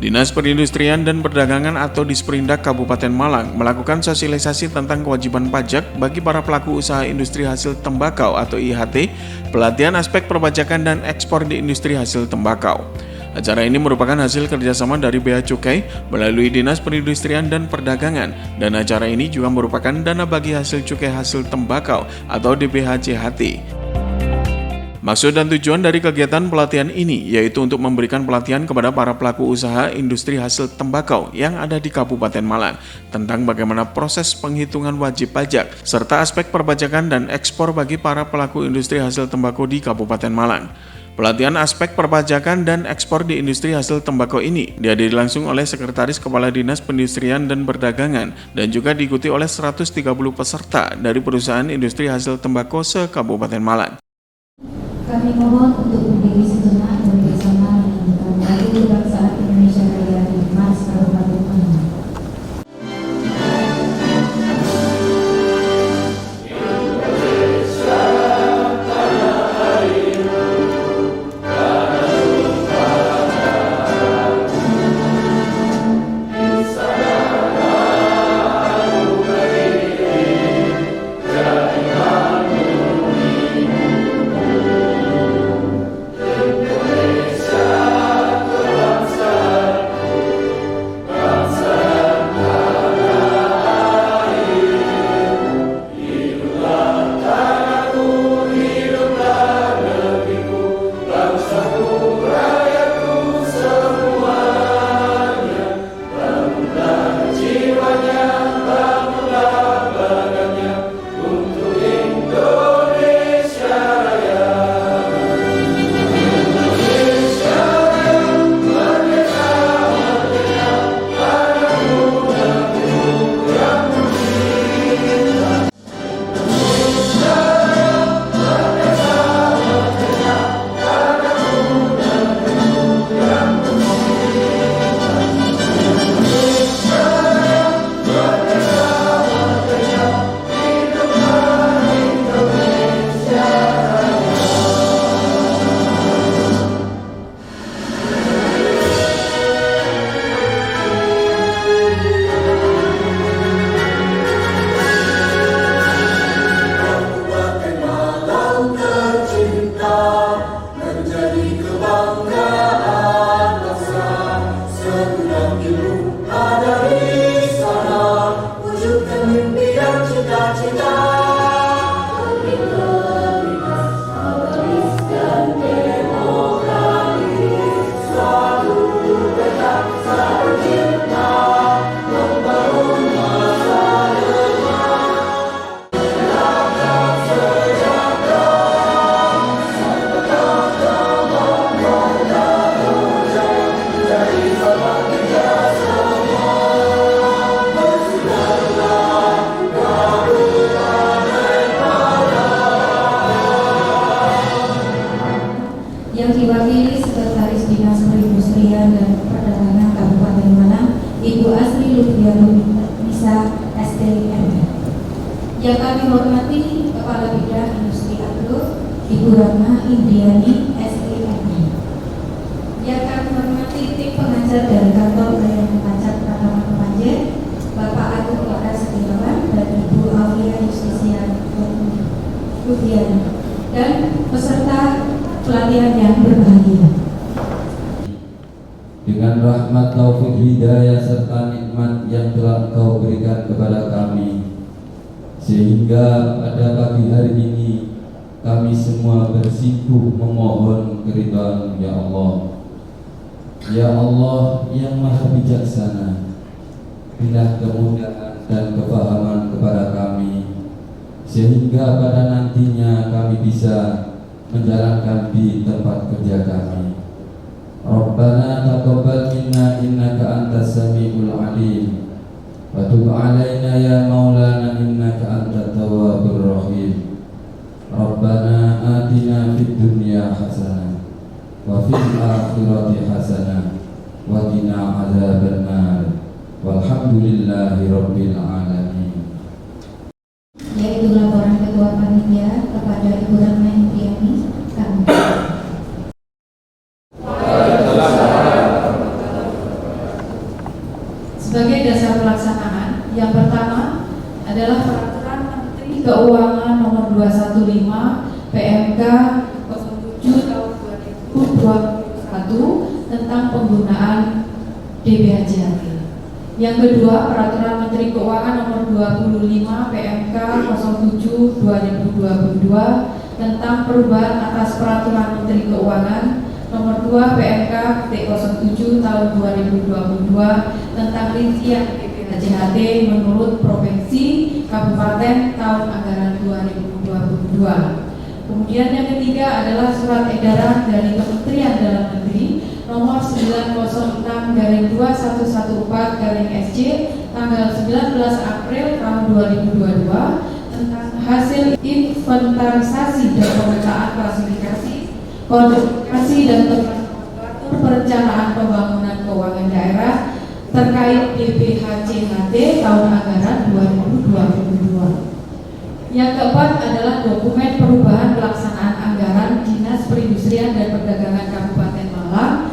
Dinas Perindustrian dan Perdagangan atau Disperindak Kabupaten Malang melakukan sosialisasi tentang kewajiban pajak bagi para pelaku usaha industri hasil tembakau atau IHT, pelatihan aspek perpajakan dan ekspor di industri hasil tembakau. Acara ini merupakan hasil kerjasama dari Bea Cukai melalui Dinas Perindustrian dan Perdagangan, dan acara ini juga merupakan dana bagi hasil cukai hasil tembakau atau DPHCHT. Maksud dan tujuan dari kegiatan pelatihan ini yaitu untuk memberikan pelatihan kepada para pelaku usaha industri hasil tembakau yang ada di Kabupaten Malang tentang bagaimana proses penghitungan wajib pajak serta aspek perpajakan dan ekspor bagi para pelaku industri hasil tembakau di Kabupaten Malang. Pelatihan aspek perpajakan dan ekspor di industri hasil tembakau ini dihadiri langsung oleh Sekretaris Kepala Dinas Perindustrian dan Perdagangan dan juga diikuti oleh 130 peserta dari perusahaan industri hasil tembakau se-Kabupaten Malang. Kami mohon untuk berdiri sejenak dan bersama menyanyikan lagu kebangsaan Indonesia Raya di Mas Kabupaten Malang. Yang diwakili Sekretaris Dinas Perindustrian dan Perdagangan Kabupaten Malang, Ibu Asri Lutfianisa STM. Yang kami hormati Kepala Bidang Industri Agro, Ibu Rama Indriani STM. Yang kami hormati tim pengajar dari Kantor Pelayanan Pajak Pratama Kepanjen, Bapak Agung Eka Setiawan dan Ibu Aulia Justisia Ludiana, dan peserta pelatihan yang berbahagia. Dengan rahmat, taufik, hidayah serta nikmat yang telah Engkau berikan kepada kami, sehingga pada pagi hari ini kami semua bersikuh memohon keridhaan ya Allah. Ya Allah yang Maha Bijaksana, berilah kemudahan dan kefahaman kepada kami, sehingga pada nantinya kami bisa menjalankan di tempat kerja kami. Rabbana taqabbal minna innaka antas samiul alim wa tub alaina ya maulana innaka antat tawwabur rahim. Rabbana atina fid dunya hasanah wa fil akhirati hasanah wa qina adzabannar. Walhamdulillahi rabbil alamin. Yaitu laporan Ketua Panitia kepada Ibu Rama Indriani kami. 07 tahun 2021 tentang penggunaan DPHJHT. Yang kedua, Peraturan Menteri Keuangan Nomor 25 PMK 07 2022 tentang perubahan atas Peraturan Menteri Keuangan Nomor 2 PMK 07 tahun 2022 tentang rincian DPHJHT menurut provinsi kabupaten tahun anggaran 2022. Kemudian yang ketiga adalah surat edaran dari Kementerian Dalam Negeri nomor 906/2114/SJ tanggal 19 April tahun 2022 tentang hasil inventarisasi dan pemetaan klasifikasi, kodifikasi dan nomenklatur perencanaan pembangunan keuangan daerah terkait DPHJHT tahun anggaran 2022. Yang keempat adalah dokumen perubahan pelaksanaan anggaran Dinas Perindustrian dan Perdagangan Kabupaten Malang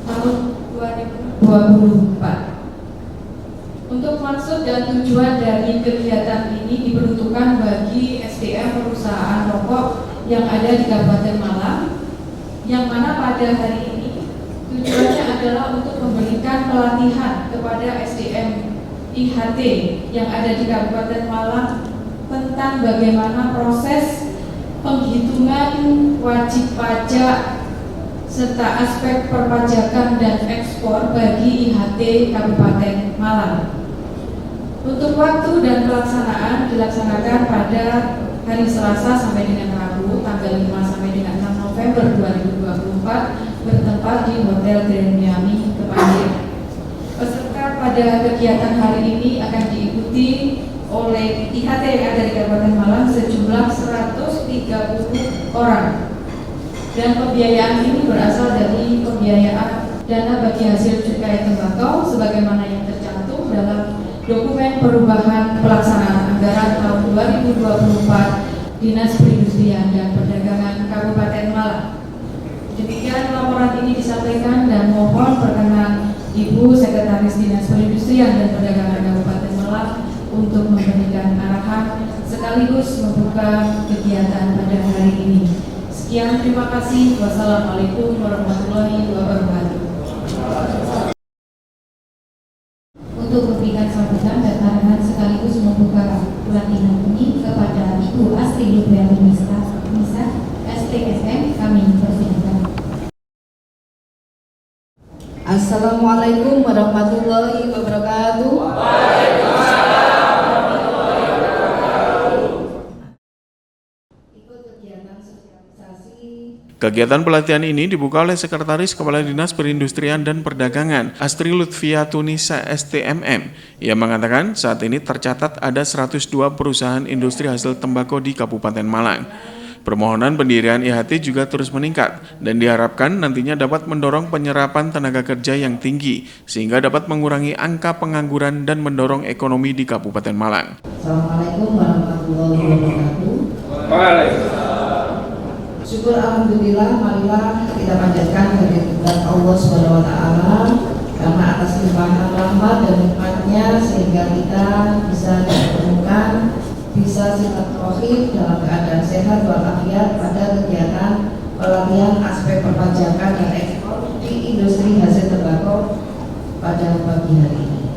tahun 2024. Untuk maksud dan tujuan dari kegiatan ini diperuntukkan bagi SDM perusahaan rokok yang ada di Kabupaten Malang, yang mana pada hari ini tujuannya adalah untuk memberikan pelatihan kepada SDM IHT yang ada di Kabupaten Malang tentang bagaimana proses penghitungan wajib pajak serta aspek perpajakan dan ekspor bagi IHT Kabupaten Malang. Untuk waktu dan pelaksanaan dilaksanakan pada hari Selasa sampai dengan Rabu tanggal 5 sampai dengan 6 November 2024 bertempat di Hotel Grand Miami Kepanjen. Peserta pada kegiatan hari ini akan diikuti oleh IHT yang ada di Kabupaten Malang sejumlah 130 orang. Dan pembiayaan ini berasal dari pembiayaan dana bagi hasil cukai tembakau sebagaimana yang tercantum dalam dokumen perubahan pelaksanaan anggaran tahun 2024 Dinas Perindustrian dan Perdagangan Kabupaten Malang. Demikian laporan ini disampaikan dan mohon perkenan Ibu Sekretaris Dinas Perindustrian dan Perdagangan Kabupaten Malang untuk memberikan arahan sekaligus membuka kegiatan pada hari ini. Sekian, terima kasih. Wassalamualaikum warahmatullahi wabarakatuh. Untuk memberikan sambutan dan arahan sekaligus membuka pelatihan ini kepada Ibu Astri Lubriani Nisa STSM, kami persilakan. Assalamualaikum warahmatullahi wabarakatuh. Ikut kegiatan sosialisasi. Kegiatan pelatihan ini dibuka oleh Sekretaris Kepala Dinas Perindustrian dan Perdagangan Astri Lutfiatu Nisa STMM. Ia mengatakan saat ini tercatat ada 102 perusahaan industri hasil tembakau di Kabupaten Malang. Permohonan pendirian IHT juga terus meningkat dan diharapkan nantinya dapat mendorong penyerapan tenaga kerja yang tinggi sehingga dapat mengurangi angka pengangguran dan mendorong ekonomi di Kabupaten Malang. Assalamualaikum warahmatullahi wabarakatuh. Waalaikumsalam. Syukur alhamdulillah, marilah kita panjatkan kehadirat Allah Subhanahu wa taala karena atas limpahan rahmat dan nikmatnya sehingga kita bisa dipertemukan, bisa silaturahim dalam keadaan sehat walafiat pada kegiatan pelatihan aspek perpajakan dan ekspor di industri hasil tembakau pada pagi hari ini.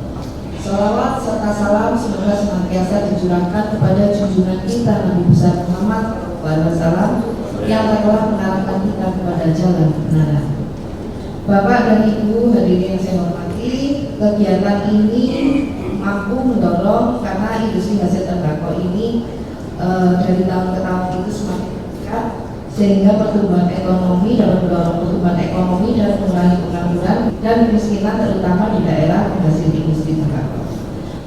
Salawat serta salam semoga senantiasa dicurahkan kepada junjungan kita Nabi besar Muhammad SAW yang telah mengarahkan kita kepada jalan kebenaran. Bapak dan Ibu hadirin yang saya hormati, kegiatan ini mampu mendorong karena industri hasil tembakau ini dari tahun ke tahun itu semakin meningkat sehingga pertumbuhan ekonomi dapat mendorong pertumbuhan ekonomi dan mengurangi pengangguran dan kemiskinan terutama di daerah penghasil industri tembakau.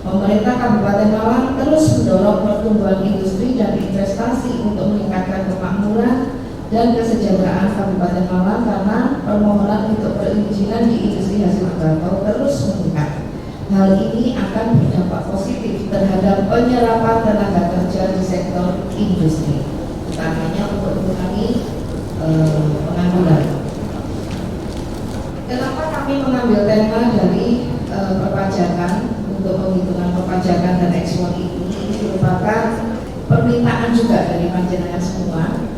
Pemerintah Kabupaten Malang terus mendorong pertumbuhan industri dan investasi untuk meningkatkan kemakmuran dan kesejahteraan Kabupaten Malang karena permohonan untuk perizinan di industri hasil tembakau terus meningkat. Hal ini akan berdampak positif terhadap penyerapan tenaga kerja di sektor industri, utamanya untuk mengurangi pengangguran. Kenapa kami mengambil tema dari perpajakan untuk penghitungan perpajakan dan ekspor ini? Ini merupakan permintaan juga dari panjenengan semua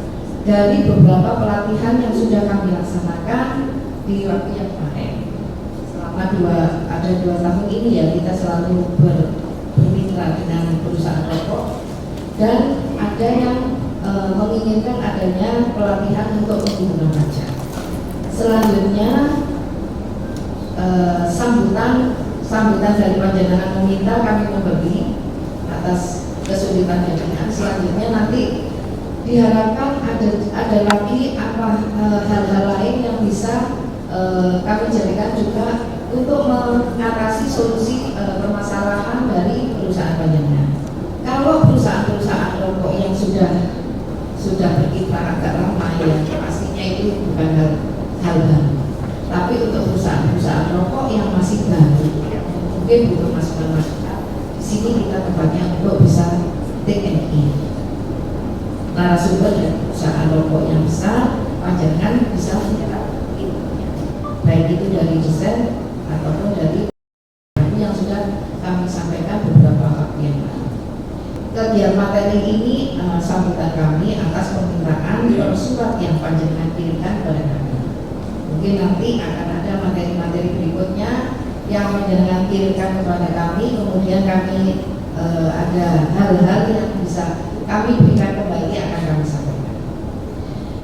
dari beberapa pelatihan yang sudah kami laksanakan di waktu yang kemarin. Selama ada dua tahun ini ya kita selalu bermitra dengan perusahaan rokok, dan ada yang menginginkan adanya pelatihan untuk pengguna pajak. Selanjutnya sambutan dari panjenengan meminta kami memberi atas kesulitan jaringan. Selanjutnya nanti diharapkan ada lagi hal-hal lain yang bisa kami jadikan juga untuk mengatasi solusi permasalahan dari perusahaan panjenengan. Kalau perusahaan-perusahaan rokok yang sudah berkiprah agak lama ya pastinya itu bukan hal baru. Tapi untuk perusahaan-perusahaan rokok yang masih baru, mungkin butuh masukan-masukan. Di sini kita tempatnya untuk bisa TNI. Narasumber dari perusahaan rokok yang besar, panjenengan bisa menyerap ilmunya, baik itu dari desain ataupun dari yang sudah kami sampaikan beberapa waktu yang lalu. Kegiatan materi ini sambutan kami atas permintaan surat yang panjenengan kirimkan kepada kami. Mungkin nanti akan ada materi-materi berikutnya yang panjenengan kirimkan kepada kami, kemudian kami ada hal-hal yang bisa kami berikan kembali akan kami sampaikan.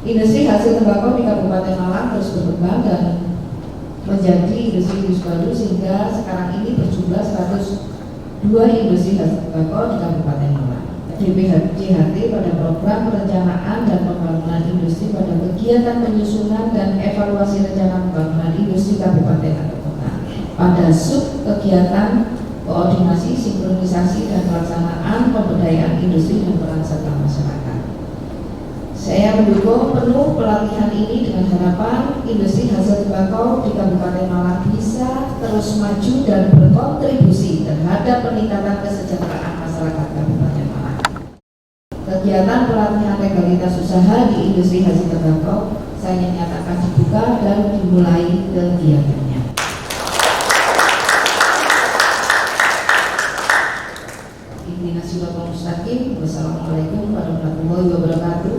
Industri hasil tembakau di Kabupaten Malang terus berkembang dan menjadi industri baru sehingga sekarang ini berjumlah 102 industri hasil tembakau di Kabupaten Malang. DPJHT pada program perencanaan dan pembangunan industri pada kegiatan penyusunan dan evaluasi rencana pembangunan industri kabupaten atau kota. Pada sub kegiatan koordinasi, sinkronisasi dan pelaksanaan pemberdayaan industri dan peran serta masyarakat. Saya mendukung penuh pelatihan ini dengan harapan industri hasil tembakau di Kabupaten Malang bisa terus maju dan berkontribusi terhadap peningkatan kesejahteraan masyarakat Kabupaten Malang. Kegiatan pelatihan legalitas usaha di industri hasil tembakau saya nyatakan dibuka dan dimulai kegiatannya. Wassalamualaikum warahmatullahi wabarakatuh.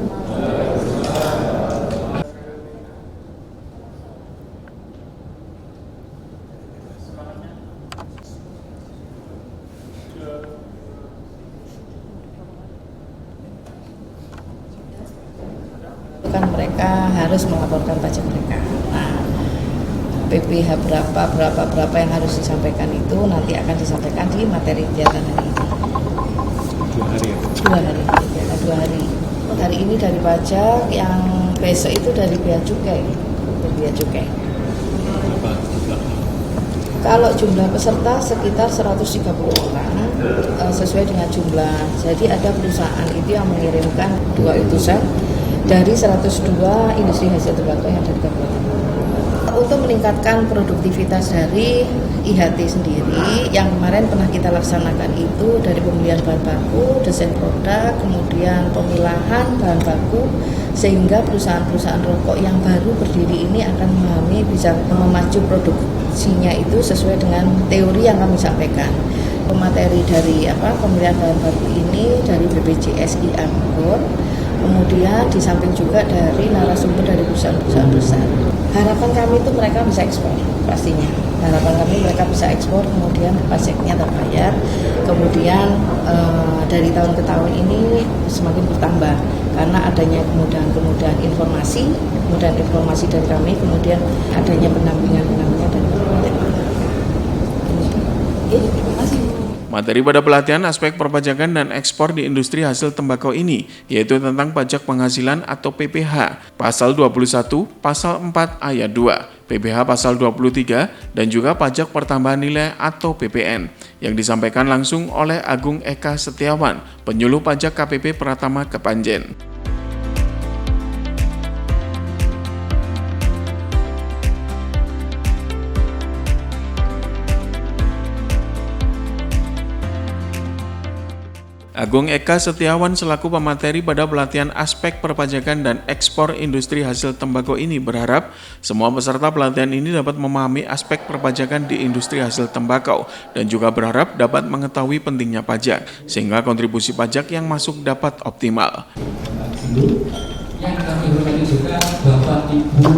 Kan mereka harus melaporkan pajak mereka. Nah, PPh berapa yang harus disampaikan itu nanti akan disampaikan di materi kegiatan hari ini. 2 hari. Hari ini dari pajak, yang besok itu dari bea cukai. Kalau jumlah peserta sekitar 130 orang sesuai dengan jumlah. Jadi ada perusahaan itu yang mengirimkan 2 utusan dari 102 industri hasil tembakau yang ada di Kabupaten. Untuk meningkatkan produktivitas dari IHT sendiri, yang kemarin pernah kita laksanakan itu dari pemilihan bahan baku, desain produk, kemudian pemilahan bahan baku, sehingga perusahaan-perusahaan rokok yang baru berdiri ini akan memahami bisa memacu produksinya itu sesuai dengan teori yang kami sampaikan. Pemateri dari pemilihan bahan baku ini dari BPJSI Angkor, kemudian di samping juga dari narasumber dari perusahaan-perusahaan besar. Harapan kami itu mereka bisa ekspor pastinya. Harapan kami mereka bisa ekspor, kemudian pajaknya terbayar, kemudian dari tahun ke tahun ini semakin bertambah karena adanya kemudahan informasi dari kami, kemudian adanya pendampingan dari Kabupaten Malang. Terima kasih. Materi pada pelatihan aspek perpajakan dan ekspor di industri hasil tembakau ini, yaitu tentang pajak penghasilan atau PPh, pasal 21, pasal 4 ayat 2, PPh pasal 23, dan juga pajak pertambahan nilai atau PPN, yang disampaikan langsung oleh Agung Eka Setiawan, penyuluh pajak KPP Pratama Kepanjen. Agung Eka Setiawan selaku pemateri pada pelatihan aspek perpajakan dan ekspor industri hasil tembakau ini berharap semua peserta pelatihan ini dapat memahami aspek perpajakan di industri hasil tembakau dan juga berharap dapat mengetahui pentingnya pajak sehingga kontribusi pajak yang masuk dapat optimal. Yang kami hormati juga Bapak Ibu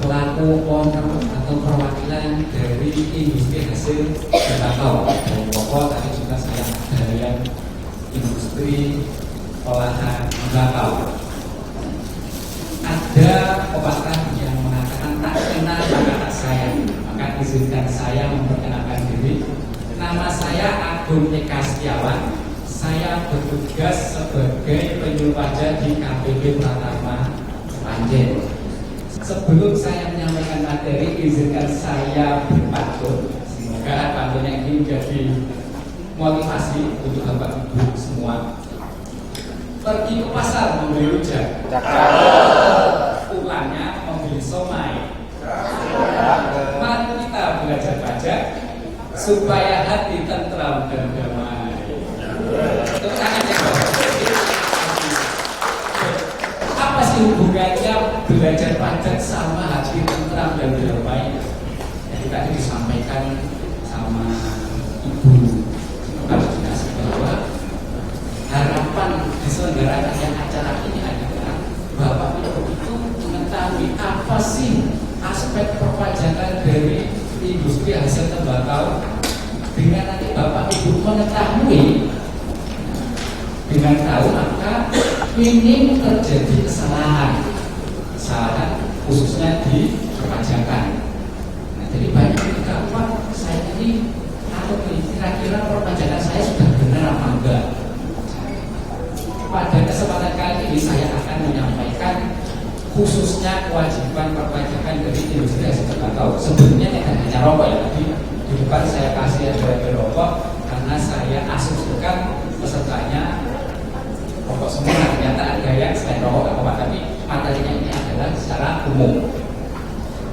pelaku owner atau perwakilan dari industri hasil tembakau dan pokok tadi juga saya dari yang industri olahan tembakau. Ada pepatah yang mengatakan tak kenal maka tak sayang, maka izinkan saya memperkenalkan diri. Nama saya Agung Eka Setiawan. Saya bertugas sebagai penyuluh pajak di KPP Pratama Panjen. Sebelum saya menyampaikan materi, izinkan saya berpantun. Semoga pantunnya ini menjadi motivasi untuk Bapak Ibu semua. Pergi ke pasar membeli rujak, pulangnya membeli somai. Mari kita belajar pajak supaya hati tentram dan damai. Apa sih hubungannya belajar pajak sama hati tentram dan damai? Jadi tadi disampaikan sama Ibu Koordinasi bahwa harapan diselenggarakannya acara ini adalah Bapak Ibu itu mengetahui apa sih aspek perpajakan dari industri hasil tembakau. Dengan nanti Bapak Ibu mengetahui, dengan tahu maka minim terjadi kesalahan khususnya di perpajakan. Nah, jadi banyak ketika Pak saya ini atau kira-kira perpajakan saya sudah benar apa enggak. Pada kesempatan kali ini saya akan menyampaikan khususnya kewajiban perpajakan dari industri hasil tembakau. Sebenarnya tidak hanya rokok ya, tadi di depan saya kasih ada rokok karena saya asumsikan pesertanya rokok semua. Ternyata ada yang selain rokok apa, tapi materinya ini adalah secara umum.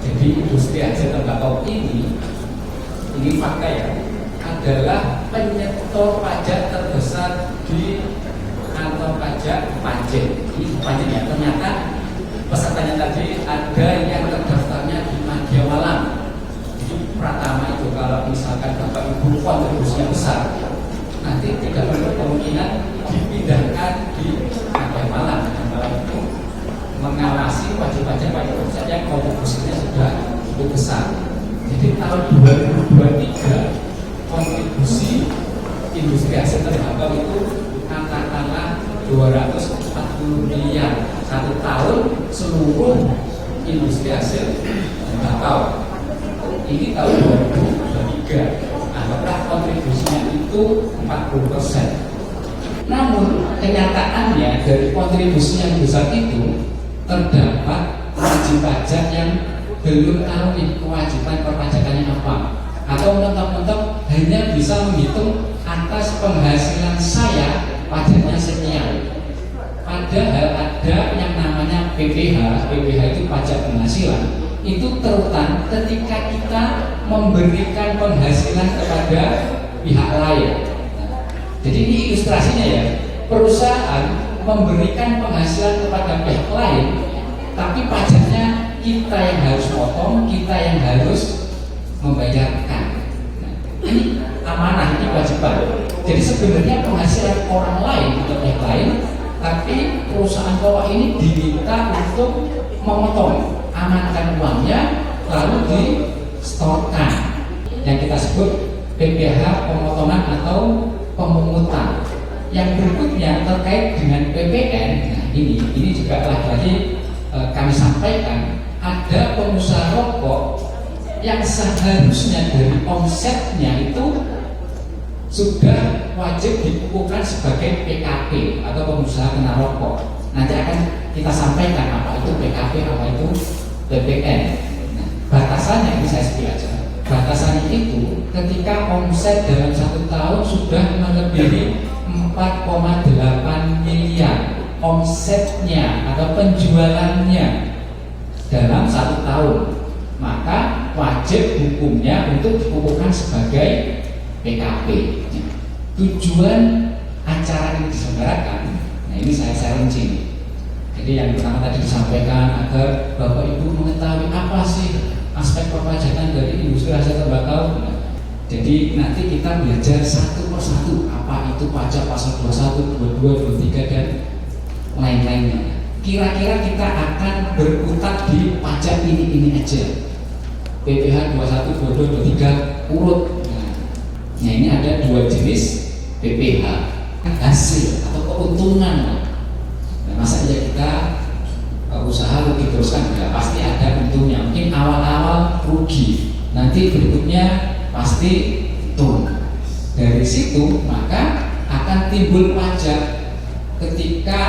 Jadi industri hasil tembakau ini fakta ya, adalah penyetor pajak terbesar di kantor pajak Panjen. Ini Panjen ya, ternyata pesertanya tadi ada yang terdaftarnya di Madia Malang. Jadi Pratama itu kalau misalkan Bapak Ibu kontribusinya besar, nanti tidak perlu kemungkinan dipindahkan di Madia Malang. Madia Malang itu mengawasi wajib pajak yang kontribusinya sudah cukup besar. Jadi tahun 2023 kontribusi industri hasil tembakau itu katakanlah 240 miliar satu tahun seluruh industri hasil tembakau. Ini tahun 2023, anggaplah kontribusinya itu 40%. Namun kenyataannya dari kontribusi yang besar itu terdapat wajib pajak yang belum tahu nih kewajiban perpajakannya apa, atau mentok-mentok hanya bisa menghitung atas penghasilan saya pajaknya sekian. Padahal ada yang namanya PPH itu pajak penghasilan. Itu terutama ketika kita memberikan penghasilan kepada pihak lain. Jadi ini ilustrasinya ya, perusahaan memberikan penghasilan kepada pihak lain, tapi pajaknya kita yang harus potong, kita yang harus membayarkan. Ini amanah, ini kewajiban. Jadi sebenarnya penghasilan orang lain untuk pihak lain, tapi perusahaan keuangan ini diminta untuk memotong, amankan uangnya, lalu distorkan. Yang kita sebut PPH pemotongan atau pemungutan. Yang berikutnya terkait dengan PPN. Nah ini juga lagi kami sampaikan, ada pengusaha rokok yang seharusnya dari omsetnya itu sudah wajib dikukuhkan sebagai PKP atau pengusaha kena rokok. Nanti akan kita sampaikan apa itu PKP, apa itu PPN. Nah, batasannya ini saya sebut aja. Batasannya itu ketika omset dalam 1 tahun sudah melebihi 4,8 miliar omsetnya atau penjualannya dalam 1 tahun, maka wajib hukumnya untuk dikukuhkan sebagai PKP. Tujuan acara ini diselenggarakan, nah ini saya rinci nih. Jadi yang pertama tadi disampaikan agar Bapak Ibu mengetahui apa sih aspek perpajakan dari industri hasil tembakau. Jadi nanti kita belajar satu persatu apa itu pajak pasal 21, 22, 23 dan lain-lainnya. Kira-kira kita akan berkutat di pajak ini aja. PPh 21, 22, 23 urut. Nah ini ada dua jenis PPh, hasil atau keuntungan. Nah, masa aja kita usaha rugi terus kan? Enggak, pasti ada untungnya. Mungkin awal-awal rugi, nanti berikutnya pasti turun. Dari situ maka akan timbul pajak ketika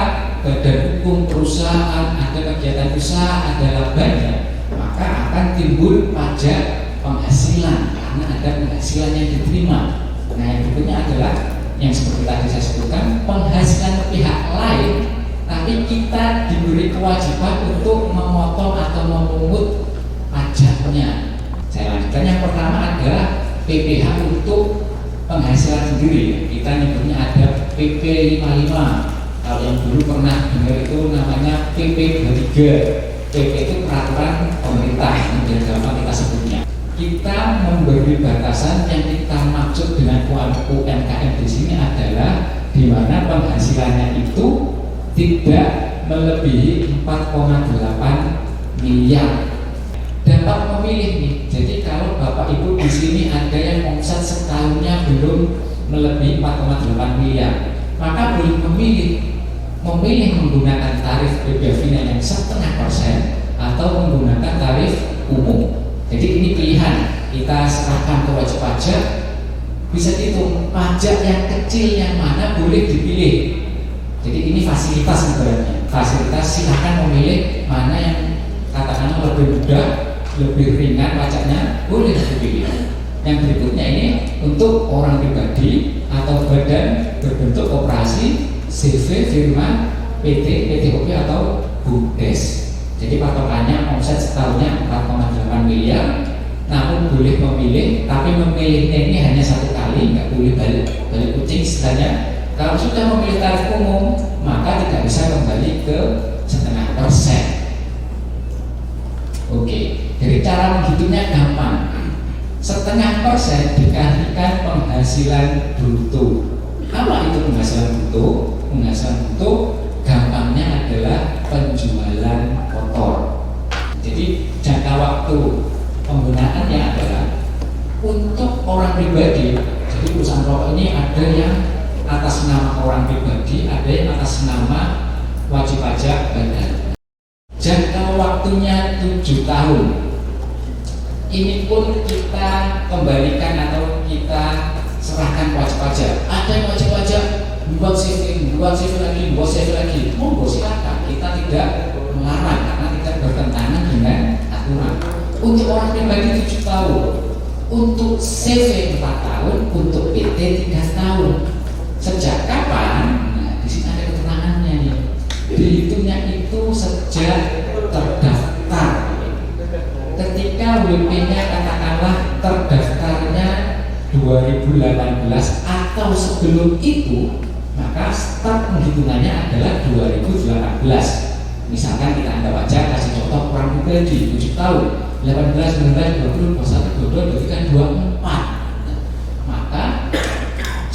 badan hukum perusahaan ada kegiatan usaha, ada labanya, maka akan timbul pajak penghasilan karena ada penghasilan yang diterima. Nah yang berikutnya adalah yang seperti tadi saya sebutkan, penghasilan pihak lain, tapi kita diberi kewajiban untuk memotong atau memungut pajaknya. Saya lanjutkan, yang pertama adalah PPh untuk penghasilan sendiri. Kita nyebutnya ada PP 55. Kalau yang dulu pernah dengar itu namanya PP 23. PP itu peraturan pemerintah, yang gampang kita sebutnya. Kita memberi batasan yang kita maksud dengan UMKM di sini adalah di mana penghasilannya itu tidak melebihi 4,8 miliar. Dapat memilih nih. Jadi kalau Bapak Ibu di sini ada yang omset setahunnya belum melebihi 4,8 miliar, maka boleh memilih menggunakan tarif BPFINA yang 0,5% atau menggunakan tarif umum. Jadi ini pilihan, kita serahkan ke wajib pajak, bisa dihitung pajak yang kecil yang mana boleh dipilih. Jadi ini fasilitas sebenarnya, fasilitas silahkan memilih mana yang katakanlah lebih mudah, lebih ringan pajaknya, boleh dipilih. Yang berikutnya ini untuk orang pribadi atau badan berbentuk koperasi, CV, firma, PT, PTOP atau BUMDes. Jadi patokannya omset setahunnya 4,8 miliar, namun boleh memilih, tapi memilihnya ini hanya satu kali, nggak boleh balik kucing istilahnya. Kalau sudah memilih tarif umum, maka tidak bisa kembali ke 0,5%. Oke, jadi cara menghitungnya gampang. 0,5% dikalikan penghasilan bruto. Apa itu penghasilan bruto? Penghasilan bruto gampangnya adalah penjualan kotor. Jadi jangka waktu penggunaannya adalah untuk orang pribadi. Jadi perusahaan rokok ini ada yang atas nama orang pribadi, ada yang atas nama wajib pajak badan. Jangka waktunya 7 tahun. Ini pun kita kembalikan atau kita serahkan wajib pajak. Ada yang wajib pajak buat CV lagi, monggo silakan. Kita tidak melarang karena tidak bertentangan dengan aturan. Untuk orang pribadi 7 tahun, untuk CV 4 tahun, untuk PT 3 tahun. Sejak kapan? Nah, di sini ada keterangannya nih. Dihitungnya itu sejak terdaftar. Ketika WP-nya katakanlah terdaftarnya 2018 atau sebelum itu, maka start penghitungannya adalah 2018. Misalkan kita anggap aja, kasih contoh orang pribadi 7 tahun, 18, 19, 20, 21, 22, 23, 24. Maka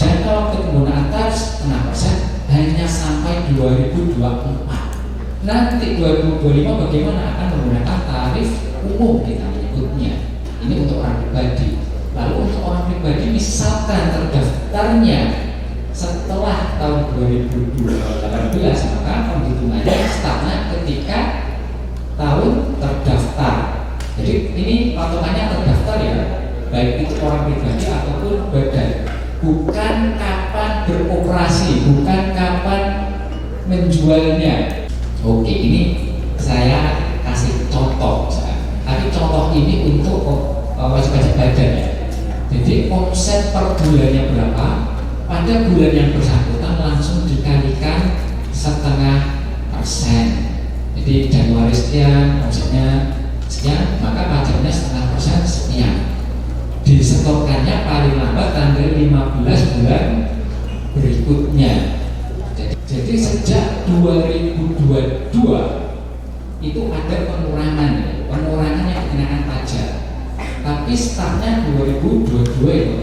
jangka waktu penggunaan tarif 6% hanya sampai 2024. Nanti 2025 bagaimana akan menggunakan tarif umum kita menyebutnya. Ini untuk orang pribadi. Lalu untuk orang pribadi misalkan terdaftarnya setelah tahun 2018, maka penghitungannya startnya ketika tahun terdaftar. Jadi ini patokannya terdaftar ya, baik itu orang pribadi ataupun badan. Bukan kapan beroperasi, bukan kapan menjualnya. Oke, ini saya kasih contoh. Tapi contoh ini untuk wajib pajak badan ya. Jadi omset per bulannya berapa? Pada bulan yang bersangkutan langsung dikalikan 0,5%. Jadi Januari sekian, omsetnya sekian, maka pajaknya 0,5% sekian. Disetorkannya paling lambat tanggal 15 bulan berikutnya. Jadi sejak 2022 itu ada pengurangan yang dikenakan pajak, tapi startnya 2022 itu.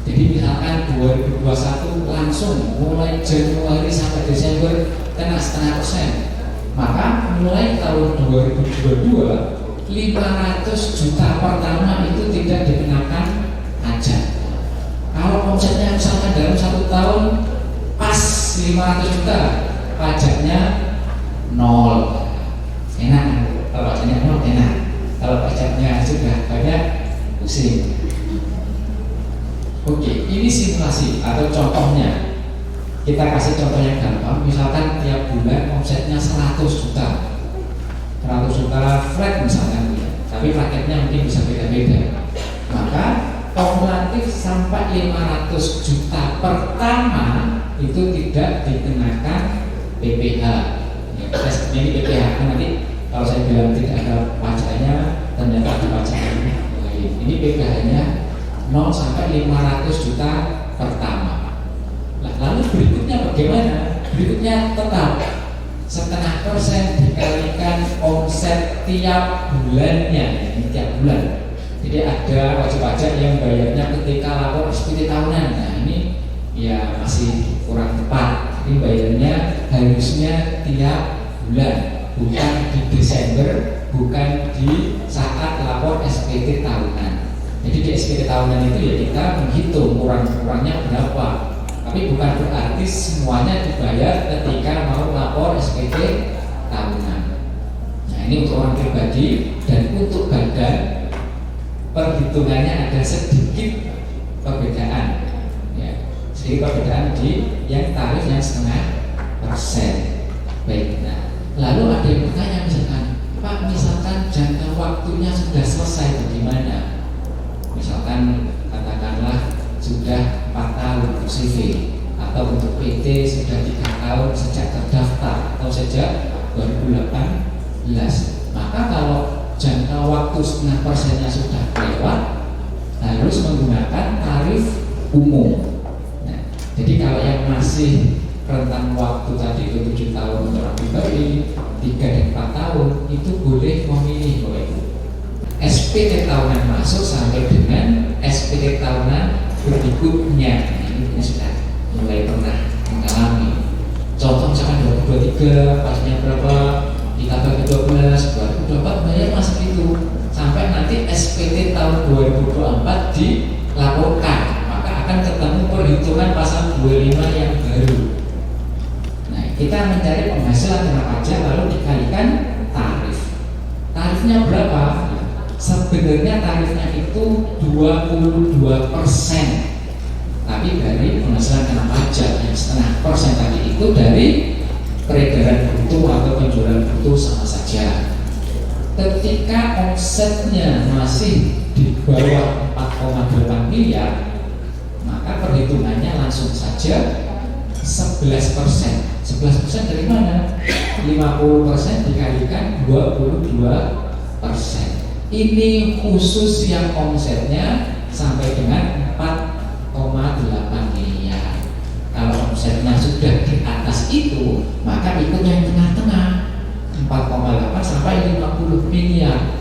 Jadi misalkan 2021 langsung mulai Januari sampai Desember kena 0,5%, maka mulai tahun 2022 500 juta pertama itu tidak dikenakan pajak. Kalau omsetnya misalkan dalam 1 tahun pas 500 juta, pajaknya 0. Enak, kalau pajaknya 0 enak. Kalau pajaknya sudah banyak, pusing. Oke, ini simulasi atau contohnya. Kita kasih contoh yang gampang. Misalkan tiap bulan omsetnya 100 juta, 100 juta flat misalkan, tapi paketnya mungkin bisa beda-beda. Maka kumulatif sampai 500 juta pertama itu tidak dikenakan PPh. Ya, ini PPh nanti kalau saya bilang tidak ada pajaknya, ternyata ada pajaknya. Ini PPh-nya 0 sampai 500 juta pertama. Nah, lalu berikutnya bagaimana? Berikutnya tetap 0,5% dikalikan omset tiap bulannya, ini tiap bulan. Jadi ada wajib pajak yang bayarnya ketika lapor SPT tahunan. Nah ini ya masih kurang tepat. Jadi bayarnya harusnya tiap bulan, bukan di Desember, bukan di saat lapor SPT tahunan. Jadi di SPT tahunan itu ya kita menghitung kurang-kurangnya berapa. Tapi bukan berarti semuanya dibayar ketika mau lapor SPT tahunan. Nah ini untuk orang pribadi, dan untuk badan perhitungannya ada sedikit perbedaan, ya, sedikit perbedaan di yang tarif yang 0,5%. Baik, nah lalu ada yang bertanya misalkan, Pak, misalkan jangka waktunya sudah selesai bagaimana? Misalkan katakanlah sudah 4 tahun untuk CV, atau untuk PT sudah 3 tahun sejak terdaftar atau sejak 2018. Maka kalau jangka waktu 0,5%-nya sudah lewat, harus menggunakan tarif umum. Nah, jadi kalau yang masih rentang waktu tadi itu 7 tahun untuk orang pribadi, 3 dan 4 tahun itu boleh memilih Bapak Ibu. SPT tahunan masuk sampai dengan SPT tahunan berikutnya. Nah, ini sudah mulai pernah mengalami. Contoh misalkan 2023 pajaknya berapa, ditambah ke 12, 2024 bayar masih itu sampai nanti SPT tahun 2024 dilaporkan, maka akan ketemu perhitungan pasal 25 yang baru. Nah, kita mencari penghasilan kena pajak lalu dikalikan tarif. Tarifnya berapa? Sebenarnya tarifnya itu 22%, tapi dari penghasilan kena pajak yang 0,5% tadi itu dari peredaran bruto atau penjualan bruto sama saja. Ketika omsetnya masih di bawah 4,8 miliar, maka perhitungannya langsung saja 11%. 11% dari mana? 50% dikalikan 22%. Ini khusus yang omsetnya sampai dengan 4,8 miliar. Kalau omsetnya sudah di atas itu, maka ikut yang tengah-tengah 4,8 sampai 50 miliar.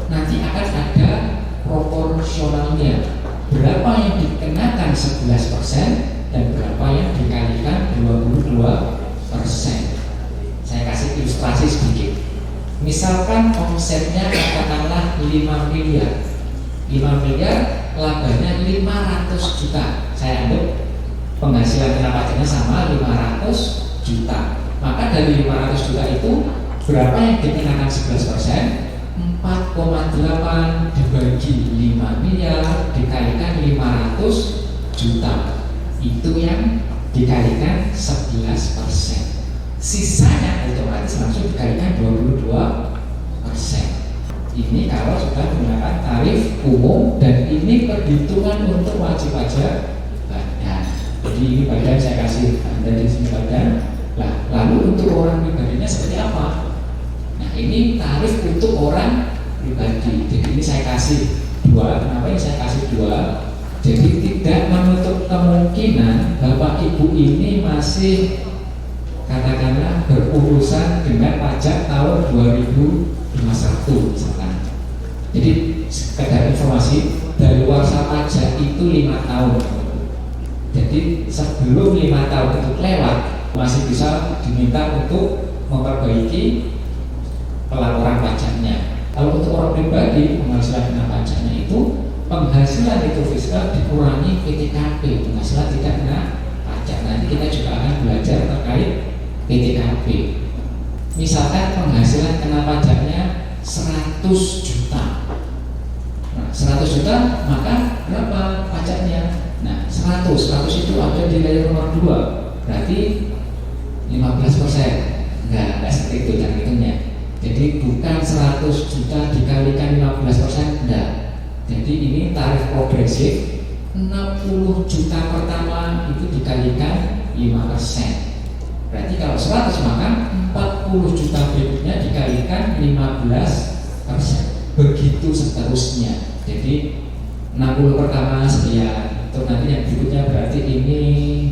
Nanti akan ada proporsionalnya. Berapa yang dikenakan 11% dan berapa yang dikalikan 22%. Saya kasih ilustrasi sedikit. Misalkan omsetnya katakanlah 5 miliar. 5 miliar, labanya 500 juta. Saya anggap penghasilan kena pajaknya sama 500 juta. Maka dari 500 juta itu berapa yang dikenakan 11%? 4,8 dibagi 5 miliar dikalikan 500 juta. Itu yang dikalikan 11%. Sisanya otomatis langsung dikalikan 22%. Ini kalau sudah menggunakan tarif umum, dan ini perhitungan untuk wajib pajak badan. Jadi ini badan saya kasih Anda di sini badan. Nah, lalu untuk orang pribadinya seperti apa? Nah, ini tarif untuk orang pribadi. Jadi ini saya kasih 2. Kenapa ini saya kasih 2? Jadi tidak menutup kemungkinan Bapak Ibu ini masih katakanlah berurusan dengan pajak tahun 2021 misalkan. Jadi sekedar informasi, daluarsa pajak itu 5 tahun. Jadi sebelum 5 tahun itu lewat masih bisa diminta untuk memperbaiki pelaporan pajaknya. Kalau untuk orang pribadi penghasilan kena pajaknya itu penghasilan itu fiskal dikurangi PTKP, penghasilan tidak kena pajak. Nanti kita juga akan belajar terkait PTKP. Misalkan penghasilan kena pajaknya 100 juta. Nah, 100 juta maka berapa pajaknya? Nah, 100 itu ada di layer nomor 2. Berarti 15%. Enggak seperti itu cara hitungnya. Jadi bukan 100 juta dikalikan 15%, enggak. Jadi ini tarif progresif, 60 juta pertama itu dikalikan 5%. Berarti kalau 100 maka 40 juta berikutnya dikalikan 15%. Begitu seterusnya. Jadi 60 pertama sekian, terus nanti yang berikutnya berarti ini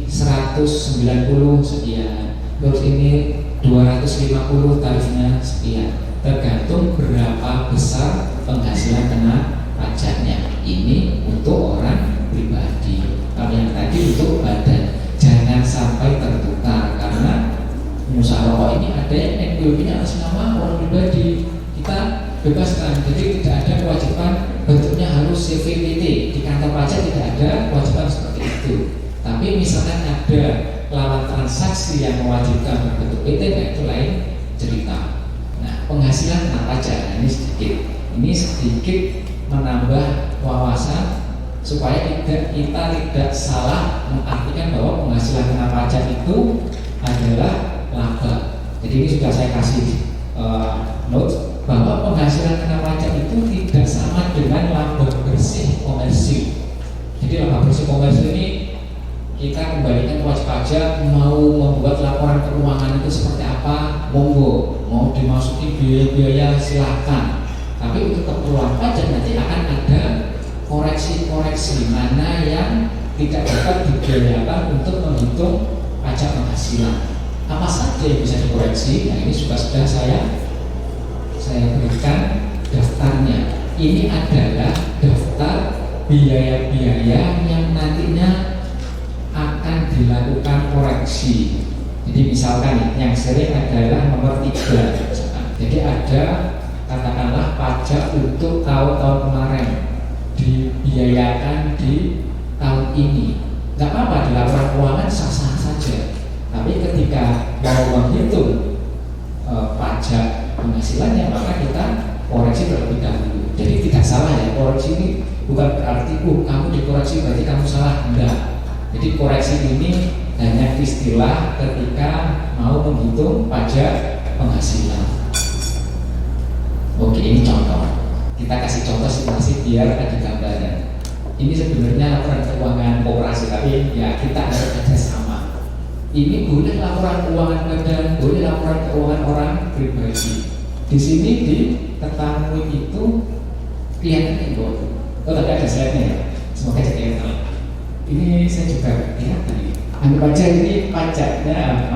190 sekian, terus ini 250 tarifnya sekian, tergantung berapa besar penghasilan kena pajaknya. Ini untuk orang pribadi. Kalau yang tadi untuk badan, jangan sampai tertukar karena pengusaha rokok ini ada yang NPWP-nya atas nama orang pribadi. Kita bebaskan, jadi tidak ada kewajiban bentuknya harus CVPT. Di kantor pajak tidak ada kewajiban seperti itu. Tapi misalkan ada lawan transaksi yang mewajibkan berbentuk PT, nah itu lain cerita. Nah, penghasilan kena pajak, nah ini sedikit menambah wawasan supaya kita tidak salah mengartikan bahwa penghasilan kena pajak itu adalah laba. Jadi ini sudah saya kasih note bahwa penghasilan kena pajak itu tidak sama dengan laba bersih komersil. Jadi laba bersih komersil ini kita kembalikan ke wajib pajak, mau membuat laporan keuangan itu seperti apa, monggo, mau dimasuki biaya-biaya silahkan. Tapi untuk keperluan pajak nanti akan ada koreksi-koreksi mana yang tidak dapat dibiayakan untuk menghitung pajak penghasilan. Apa saja yang bisa dikoreksi? Nah ini sudah saya berikan daftarnya. Ini adalah daftar biaya-biaya yang nantinya akan dilakukan koreksi. Jadi misalkan yang sering adalah nomor 3. Jadi ada katakanlah pajak untuk tahun-tahun kemarin dibiayakan di tahun ini. Nggak apa-apa di laporan keuangan sah-sah saja. Tapi ketika mau menghitung pajak penghasilannya maka kita koreksi terlebih dahulu. Jadi tidak salah ya, koreksi ini bukan berarti kamu dikoreksi berarti kamu salah, enggak. Jadi koreksi ini hanya istilah ketika mau menghitung pajak penghasilan. Oke, ini contoh. Kita kasih contoh situasi biar ada gambaran. Ini sebenarnya laporan keuangan koperasi, tapi ya kita harus kerjasama. Ini boleh laporan keuangan badan, boleh laporan keuangan orang pribadi. Di sini diketahui itu kelihatan itu. Oh, tadi ada slide-nya ya. Semoga jadi kelihatan. Ini saya juga lihat tadi. Anggap aja ini pajaknya